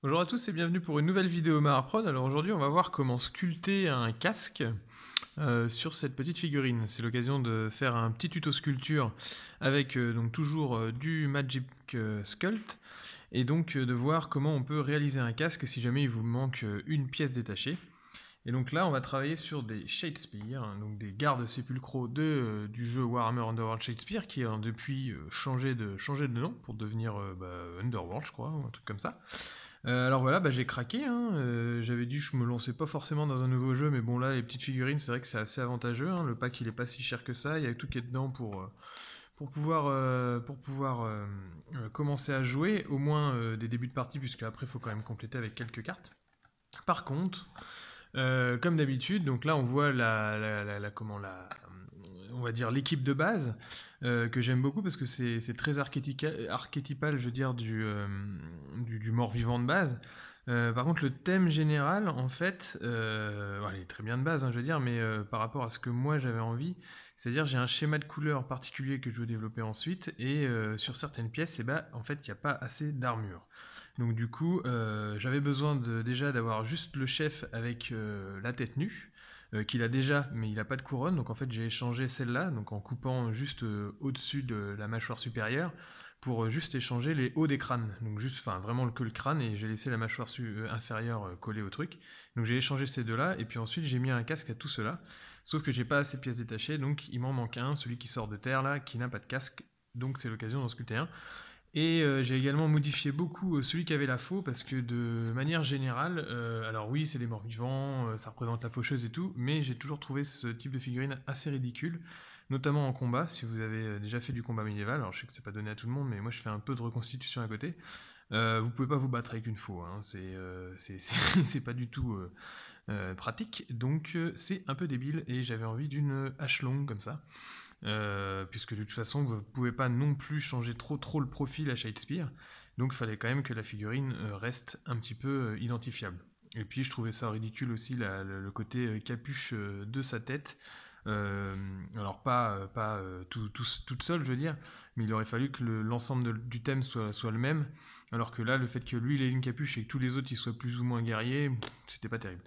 Bonjour à tous et bienvenue pour une nouvelle vidéo Maraprod. Alors aujourd'hui on va voir comment sculpter un casque sur cette petite figurine. C'est l'occasion de faire un petit tuto sculpture avec donc toujours du Magic Sculpt et donc de voir comment on peut réaliser un casque si jamais il vous manque une pièce détachée. Et donc là on va travailler sur des Shadespire, hein, donc des gardes sépulcraux du jeu Warhammer Underworld Shadespire qui a depuis changé de nom pour devenir Underworld je crois, ou un truc comme ça. Alors voilà, j'ai craqué, hein, j'avais dit que je me lançais pas forcément dans un nouveau jeu, mais bon là les petites figurines c'est vrai que c'est assez avantageux, hein, le pack il est pas si cher que ça, il y a tout qui est dedans pour pouvoir commencer à jouer, au moins des débuts de partie, puisque après il faut quand même compléter avec quelques cartes. Par contre, comme d'habitude, donc là on voit on va dire l'équipe de base que j'aime beaucoup parce que c'est très archétypal, je veux dire, du mort-vivant de base. Par contre, le thème général, en fait, il est très bien de base, hein, je veux dire, mais par rapport à ce que moi j'avais envie, c'est-à-dire j'ai un schéma de couleur particulier que je veux développer ensuite, et sur certaines pièces, en fait, il n'y a pas assez d'armure. Donc du coup, j'avais besoin déjà d'avoir juste le chef avec la tête nue, qu'il a déjà, mais il n'a pas de couronne. Donc en fait, j'ai échangé celle-là, donc en coupant juste au-dessus de la mâchoire supérieure, pour juste échanger les hauts des crânes. Donc juste, enfin vraiment que le crâne, et j'ai laissé la mâchoire inférieure collée au truc. Donc j'ai échangé ces deux-là, et puis ensuite j'ai mis un casque à tout cela. Sauf que j'ai pas assez de pièces détachées, donc il m'en manque un, celui qui sort de terre là, qui n'a pas de casque. Donc c'est l'occasion d'en sculpter un. Et j'ai également modifié beaucoup celui qui avait la faux parce que de manière générale, alors oui, c'est des morts vivants, ça représente la faucheuse et tout, mais j'ai toujours trouvé ce type de figurine assez ridicule, notamment en combat. Si vous avez déjà fait du combat médiéval, alors je sais que c'est pas donné à tout le monde, mais moi je fais un peu de reconstitution à côté. Vous pouvez pas vous battre avec une faux, hein, c'est pas du tout pratique, donc c'est un peu débile et j'avais envie d'une hache longue comme ça. Puisque de toute façon vous ne pouvez pas non plus changer trop le profil à Shadespire, donc il fallait quand même que la figurine reste un petit peu identifiable. Et puis je trouvais ça ridicule aussi le côté capuche de sa tête. Alors pas toute seule je veux dire, mais il aurait fallu que l'ensemble du thème soit le même, alors que là le fait que lui il ait une capuche et que tous les autres ils soient plus ou moins guerriers, c'était pas terrible.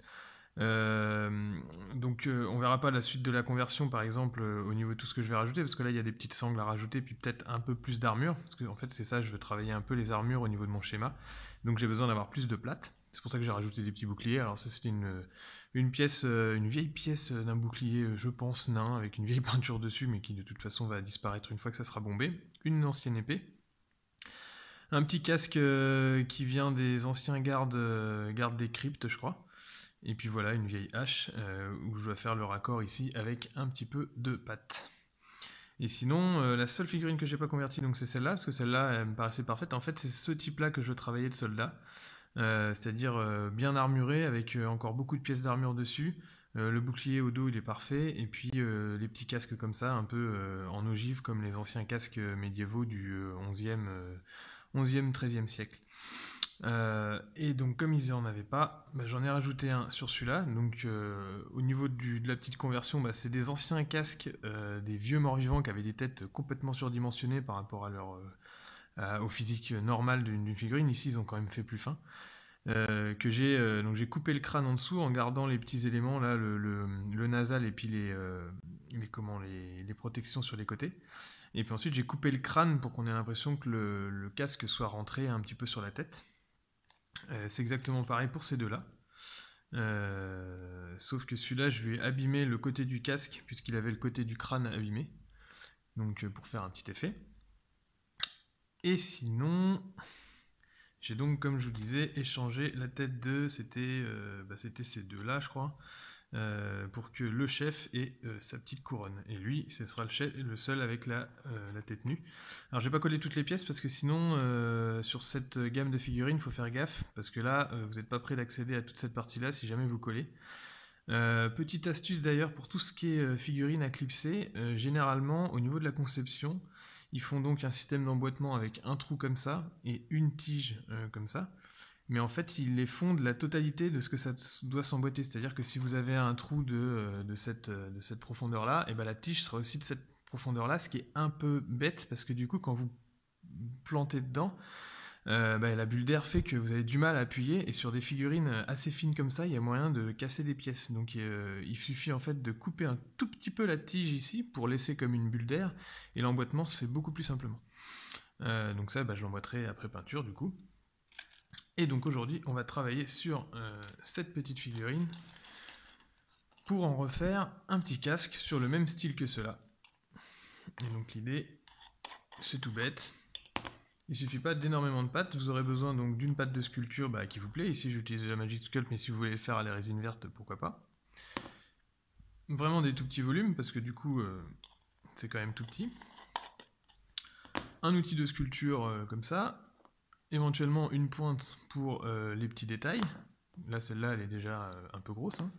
Donc on verra pas la suite de la conversion par exemple au niveau de tout ce que je vais rajouter, parce que là il y a des petites sangles à rajouter, puis peut-être un peu plus d'armure, parce que en fait c'est ça, je veux travailler un peu les armures au niveau de mon schéma, donc j'ai besoin d'avoir plus de plate. C'est pour ça que j'ai rajouté des petits boucliers. Alors ça c'était une pièce, une vieille pièce d'un bouclier, je pense nain, avec une vieille peinture dessus, mais qui de toute façon va disparaître une fois que ça sera bombé. Une ancienne épée, un petit casque qui vient des anciens gardes des cryptes je crois. Et puis voilà, une vieille hache où je dois faire le raccord ici avec un petit peu de pâte. Et sinon, la seule figurine que j'ai pas convertie, donc c'est celle-là, parce que celle-là, elle me paraissait parfaite. En fait, c'est ce type-là que je veux travailler de soldat, c'est-à-dire bien armuré, avec encore beaucoup de pièces d'armure dessus. Le bouclier au dos, il est parfait. Et puis les petits casques comme ça, un peu en ogive, comme les anciens casques médiévaux du 11e 13e siècle. Et donc comme ils n'en avaient pas, j'en ai rajouté un sur celui-là. Donc au niveau de la petite conversion, c'est des anciens casques, des vieux morts-vivants qui avaient des têtes complètement surdimensionnées par rapport au physique normal d'une figurine. Ici ils ont quand même fait plus fin. Donc j'ai coupé le crâne en dessous en gardant les petits éléments là, le nasal et puis les protections sur les côtés. Et puis ensuite j'ai coupé le crâne pour qu'on ait l'impression que le casque soit rentré un petit peu sur la tête. C'est exactement pareil pour ces deux-là. Sauf que celui-là, je lui ai abîmé le côté du casque, puisqu'il avait le côté du crâne abîmé. Donc pour faire un petit effet. Et sinon, j'ai donc, comme je vous disais, échangé la tête c'était ces deux-là, je crois, pour que le chef ait sa petite couronne. Et lui, ce sera le seul avec la tête nue. Alors, j'ai pas collé toutes les pièces parce que sinon, sur cette gamme de figurines, il faut faire gaffe parce que là, vous n'êtes pas prêt d'accéder à toute cette partie-là si jamais vous collez. Petite astuce d'ailleurs pour tout ce qui est figurines à clipser, généralement au niveau de la conception, ils font donc un système d'emboîtement avec un trou comme ça et une tige comme ça. Mais en fait, ils les font de la totalité de ce que ça doit s'emboîter. C'est-à-dire que si vous avez un trou de cette profondeur-là, et ben la tige sera aussi de cette profondeur-là, ce qui est un peu bête parce que du coup, quand vous plantez dedans, la bulle d'air fait que vous avez du mal à appuyer, et sur des figurines assez fines comme ça, il y a moyen de casser des pièces. Donc il suffit en fait de couper un tout petit peu la tige ici pour laisser comme une bulle d'air, et l'emboîtement se fait beaucoup plus simplement. Donc ça, je l'emboîterai après peinture du coup. Et donc aujourd'hui, on va travailler sur cette petite figurine pour en refaire un petit casque sur le même style que cela. Et donc l'idée, c'est tout bête. Il ne suffit pas d'énormément de pâte, vous aurez besoin donc d'une pâte de sculpture qui vous plaît. Ici j'utilise la Magic Sculpt, mais si vous voulez le faire à la résine verte, pourquoi pas. Vraiment des tout petits volumes, parce que du coup c'est quand même tout petit. Un outil de sculpture comme ça, éventuellement une pointe pour les petits détails. Là celle-là elle est déjà un peu grosse, hein.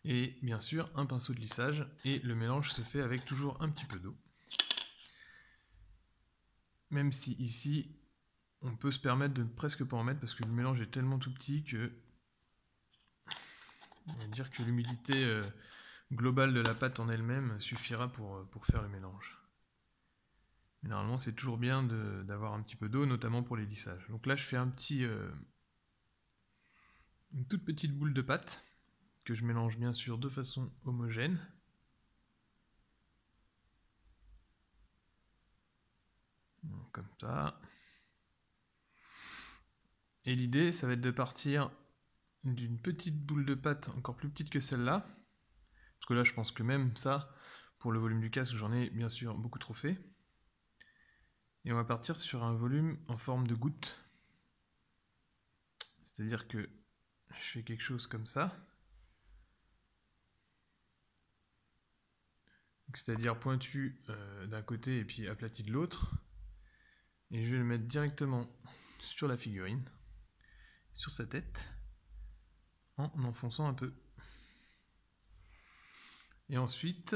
Et bien sûr un pinceau de lissage, et le mélange se fait avec toujours un petit peu d'eau. Même si ici on peut se permettre de presque pas en mettre parce que le mélange est tellement tout petit que on va dire que l'humidité globale de la pâte en elle-même suffira pour faire le mélange. Mais normalement c'est toujours bien d'avoir un petit peu d'eau, notamment pour les lissages. Donc là je fais une toute petite boule de pâte que je mélange bien sûr de façon homogène. Comme ça. Et l'idée ça va être de partir d'une petite boule de pâte encore plus petite que celle-là. Parce que là je pense que même ça, pour le volume du casque, j'en ai bien sûr beaucoup trop fait. Et on va partir sur un volume en forme de goutte. C'est-à-dire que je fais quelque chose comme ça. C'est-à-dire pointu d'un côté et puis aplati de l'autre. Et je vais le mettre directement sur la figurine, sur sa tête, en enfonçant un peu. Et ensuite,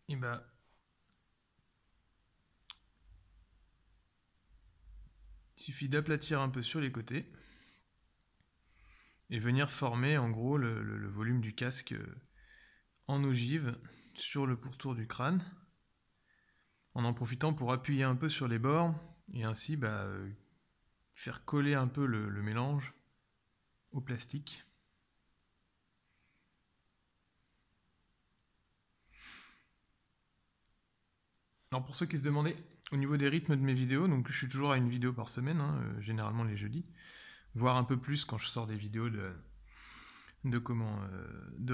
il suffit d'aplatir un peu sur les côtés et venir former en gros le volume du casque en ogive sur le pourtour du crâne, en profitant pour appuyer un peu sur les bords et ainsi faire coller un peu le mélange au plastique. Alors pour ceux qui se demandaient, au niveau des rythmes de mes vidéos, donc je suis toujours à une vidéo par semaine, hein, généralement les jeudis, voire un peu plus quand je sors des vidéos de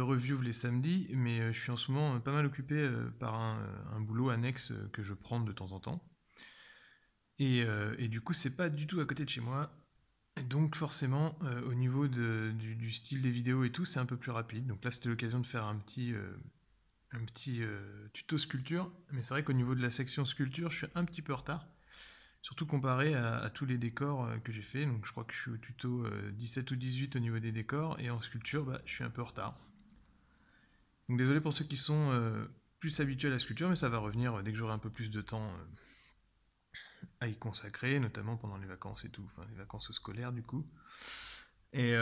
review les samedis, mais je suis en ce moment pas mal occupé par un boulot annexe que je prends de temps en temps. Et du coup, c'est pas du tout à côté de chez moi. Et donc forcément, au niveau du style des vidéos et tout, c'est un peu plus rapide. Donc là, c'était l'occasion de faire un petit tuto sculpture. Mais c'est vrai qu'au niveau de la section sculpture, je suis un petit peu en retard. Surtout comparé à tous les décors que j'ai fait. Donc je crois que je suis au tuto 17 ou 18 au niveau des décors. Et en sculpture, je suis un peu en retard. Donc désolé pour ceux qui sont plus habitués à la sculpture, mais ça va revenir dès que j'aurai un peu plus de temps à y consacrer, notamment pendant les vacances et tout, enfin les vacances scolaires du coup. Et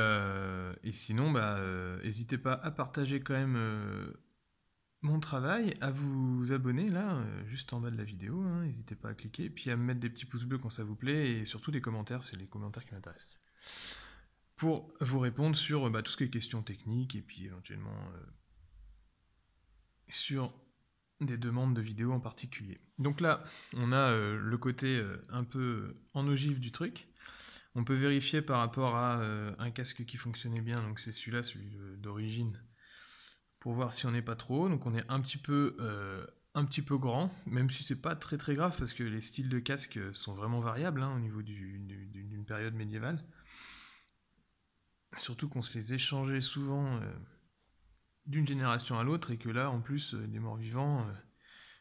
sinon, n'hésitez pas à partager quand même mon travail, à vous abonner là, juste en bas de la vidéo, hein, n'hésitez pas à cliquer, puis à me mettre des petits pouces bleus quand ça vous plaît, et surtout des commentaires, c'est les commentaires qui m'intéressent. Pour vous répondre sur tout ce qui est questions techniques, et puis éventuellement sur des demandes de vidéos en particulier. Donc là, on a le côté un peu en ogive du truc. On peut vérifier par rapport à un casque qui fonctionnait bien, donc c'est celui-là, celui d'origine, pour voir si on n'est pas trop haut. Donc on est un petit peu grand, même si c'est pas très très grave parce que les styles de casque sont vraiment variables au niveau d'une période médiévale. Surtout qu'on se les échangeait souvent d'une génération à l'autre et que là en plus des morts-vivants,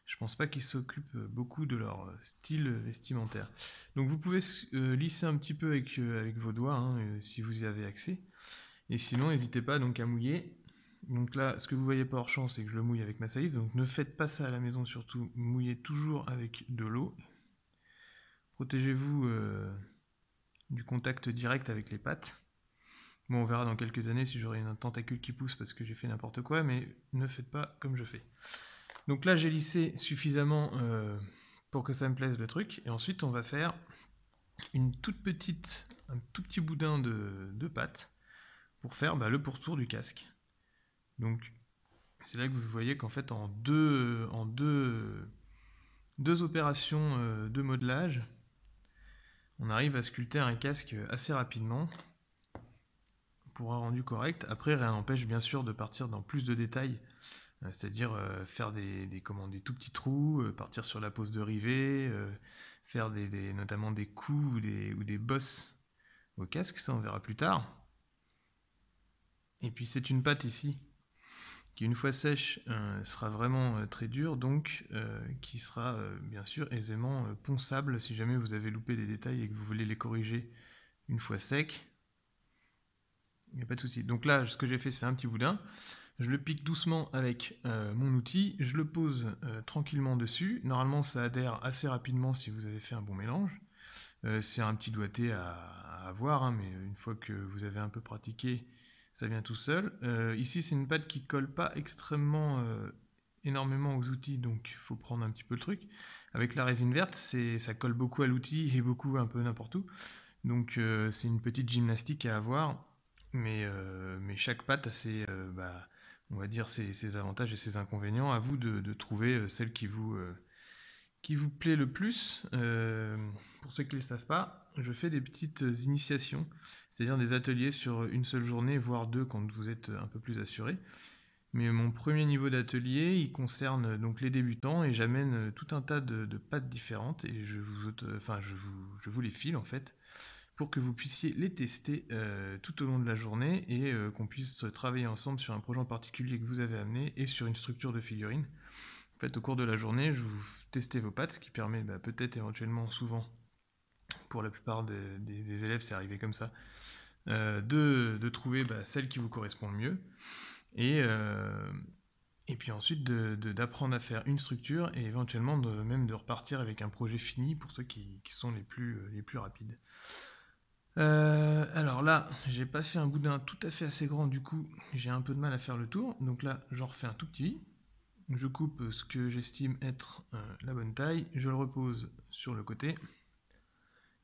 je pense pas qu'ils s'occupent beaucoup de leur style vestimentaire. Donc vous pouvez lisser un petit peu avec vos doigts si vous y avez accès. Et sinon n'hésitez pas donc à mouiller. Donc là, ce que vous voyez pas hors champ, c'est que je le mouille avec ma salive. Donc ne faites pas ça à la maison, surtout mouillez toujours avec de l'eau. Protégez-vous du contact direct avec les pattes. Bon, on verra dans quelques années si j'aurai un tentacule qui pousse parce que j'ai fait n'importe quoi, mais ne faites pas comme je fais. Donc là, j'ai lissé suffisamment pour que ça me plaise le truc. Et ensuite, on va faire un tout petit boudin de pâte pour faire le pourtour du casque. Donc c'est là que vous voyez qu'en fait en deux opérations de modelage, on arrive à sculpter un casque assez rapidement pour un rendu correct. Après, rien n'empêche bien sûr de partir dans plus de détails, c'est-à-dire faire des tout petits trous, partir sur la pose de rivet, faire notamment des coups ou des bosses au casque, ça on verra plus tard. Et puis c'est une pâte ici qui une fois sèche sera vraiment très dure, donc qui sera bien sûr aisément ponçable si jamais vous avez loupé des détails et que vous voulez les corriger une fois sec. Il n'y a pas de souci. Donc là, ce que j'ai fait, c'est un petit boudin. Je le pique doucement avec mon outil, je le pose tranquillement dessus. Normalement, ça adhère assez rapidement si vous avez fait un bon mélange. C'est un petit doigté à avoir, hein, mais une fois que vous avez un peu pratiqué, ça vient tout seul. Ici, c'est une pâte qui ne colle pas extrêmement énormément aux outils, donc il faut prendre un petit peu le truc. Avec la résine verte, ça colle beaucoup à l'outil et beaucoup un peu n'importe où. Donc c'est une petite gymnastique à avoir, mais chaque pâte a on va dire ses avantages et ses inconvénients. À vous de trouver celle qui vous plaît le plus. Pour ceux qui ne le savent pas, je fais des petites initiations, c'est-à-dire des ateliers sur une seule journée, voire deux quand vous êtes un peu plus assuré. Mais mon premier niveau d'atelier, il concerne donc les débutants et j'amène tout un tas de pâtes différentes et je vous les file en fait pour que vous puissiez les tester tout au long de la journée et qu'on puisse travailler ensemble sur un projet en particulier que vous avez amené et sur une structure de figurine. En fait, au cours de la journée, je vous testez vos pattes, ce qui permet peut-être éventuellement, souvent, pour la plupart des élèves, c'est arrivé comme ça, de trouver celle qui vous correspond le mieux. Et puis ensuite d'apprendre à faire une structure et éventuellement même de repartir avec un projet fini pour ceux qui sont les plus rapides. Alors là, j'ai pas fait un boudin tout à fait assez grand, du coup j'ai un peu de mal à faire le tour. Donc là, j'en refais un tout petit. Je coupe ce que j'estime être la bonne taille, je le repose sur le côté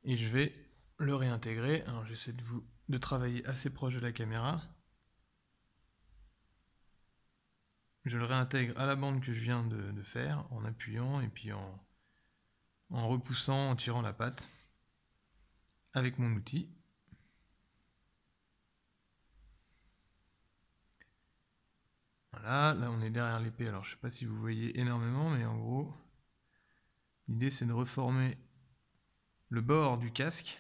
et je vais le réintégrer. Alors j'essaie de travailler assez proche de la caméra. Je le réintègre à la bande que je viens de faire en appuyant et puis en repoussant, en tirant la patte avec mon outil. Voilà, là on est derrière l'épée, alors je ne sais pas si vous voyez énormément, mais en gros, l'idée c'est de reformer le bord du casque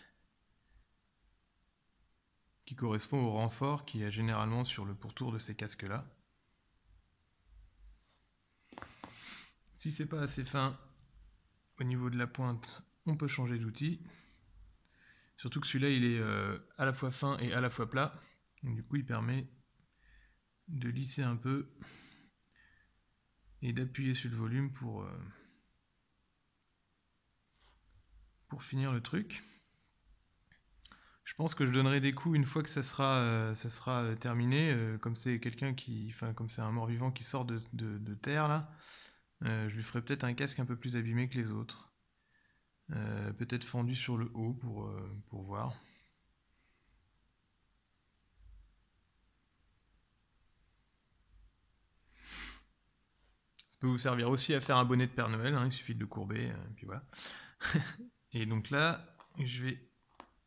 qui correspond au renfort qu'il y a généralement sur le pourtour de ces casques-là. Si c'est pas assez fin au niveau de la pointe, on peut changer d'outil. Surtout que celui-là, il est à la fois fin et à la fois plat. Donc, du coup, il permet de lisser un peu et d'appuyer sur le volume pour finir le truc. Je pense que je donnerai des coups une fois que ça sera terminé. Comme c'est comme c'est un mort-vivant qui sort de terre là, je lui ferai peut-être un casque un peu plus abîmé que les autres. Peut-être fendu sur le haut pour voir. Ça peut vous servir aussi à faire un bonnet de Père Noël, hein, il suffit de le courber, et puis voilà. Et donc là, je vais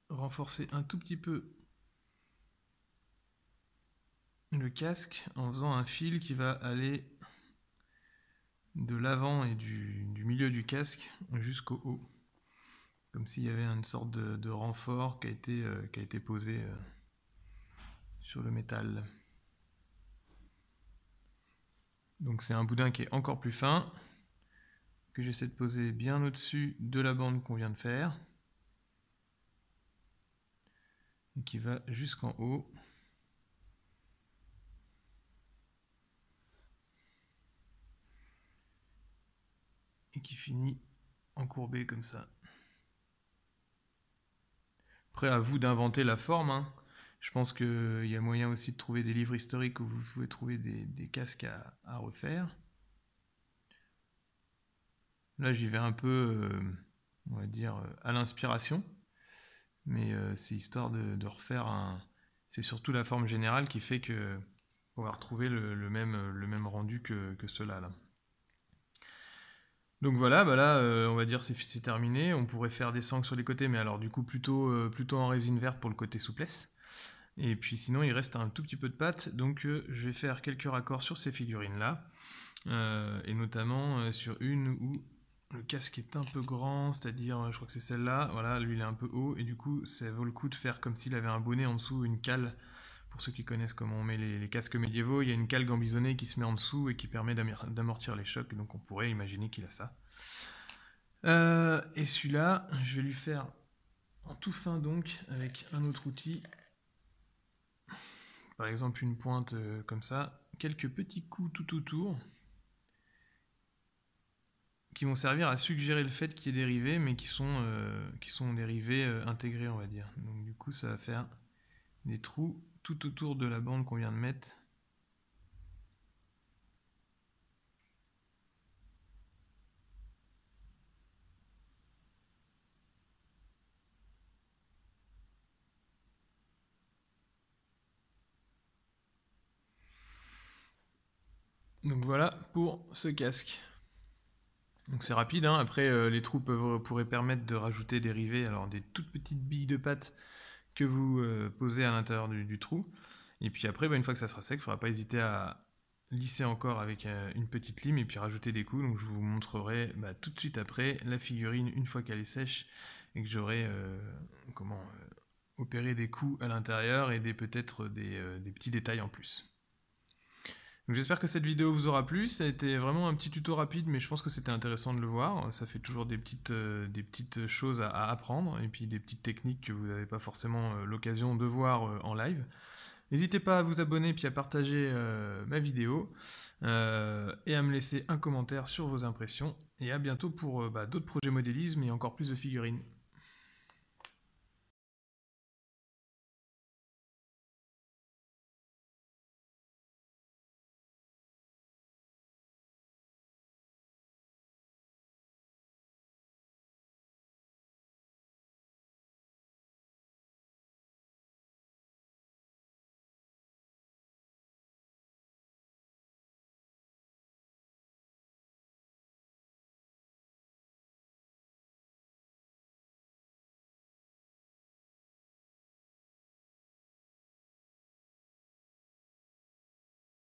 renforcer un tout petit peu le casque en faisant un fil qui va aller de l'avant et du milieu du casque jusqu'au haut. Comme s'il y avait une sorte de renfort qui a été posé sur le métal. Donc c'est un boudin qui est encore plus fin, que j'essaie de poser bien au-dessus de la bande qu'on vient de faire, et qui va jusqu'en haut. Et qui finit encourbé comme ça. Après, à vous d'inventer la forme, hein. Je pense qu'il y a moyen aussi de trouver des livres historiques où vous pouvez trouver des casques à refaire. Là, j'y vais un peu, on va dire, à l'inspiration. mais c'est histoire de refaire un... C'est surtout la forme générale qui fait que on va retrouver le même rendu que ceux-là, là. Donc voilà, bah là, on va dire c'est terminé. On pourrait faire des sangles sur les côtés, mais alors du coup plutôt en résine verte pour le côté souplesse. Et puis sinon, il reste un tout petit peu de pâte, donc je vais faire quelques raccords sur ces figurines-là, et notamment sur une où le casque est un peu grand, c'est-à-dire, je crois que c'est celle-là, voilà, lui il est un peu haut, et du coup, ça vaut le coup de faire comme s'il avait un bonnet en dessous, une cale. Pour ceux qui connaissent comment on met les casques médiévaux, il y a une cale gambisonnée qui se met en dessous et qui permet d'amortir les chocs, donc on pourrait imaginer qu'il a ça. Et celui-là, je vais lui faire en tout fin donc, avec un autre outil, par exemple une pointe comme ça, quelques petits coups tout autour, qui vont servir à suggérer le fait qu'il y ait des rivets, mais qui sont des rivets intégrés, on va dire. Donc du coup, ça va faire des trous tout autour de la bande qu'on vient de mettre. Donc voilà pour ce casque. Donc c'est rapide, hein. Après les trous pourraient permettre de rajouter des rivets, alors des toutes petites billes de pâte que vous posez à l'intérieur du trou. Et puis après, une fois que ça sera sec, il ne faudra pas hésiter à lisser encore avec une petite lime et puis rajouter des coups. Donc je vous montrerai tout de suite après la figurine une fois qu'elle est sèche et que j'aurai opéré des coups à l'intérieur et peut-être des petits détails en plus. Donc j'espère que cette vidéo vous aura plu. Ça a été vraiment un petit tuto rapide, mais je pense que c'était intéressant de le voir. Ça fait toujours des petites choses à apprendre et puis des petites techniques que vous n'avez pas forcément l'occasion de voir en live. N'hésitez pas à vous abonner puis à partager ma vidéo et à me laisser un commentaire sur vos impressions. Et à bientôt pour d'autres projets modélisme et encore plus de figurines.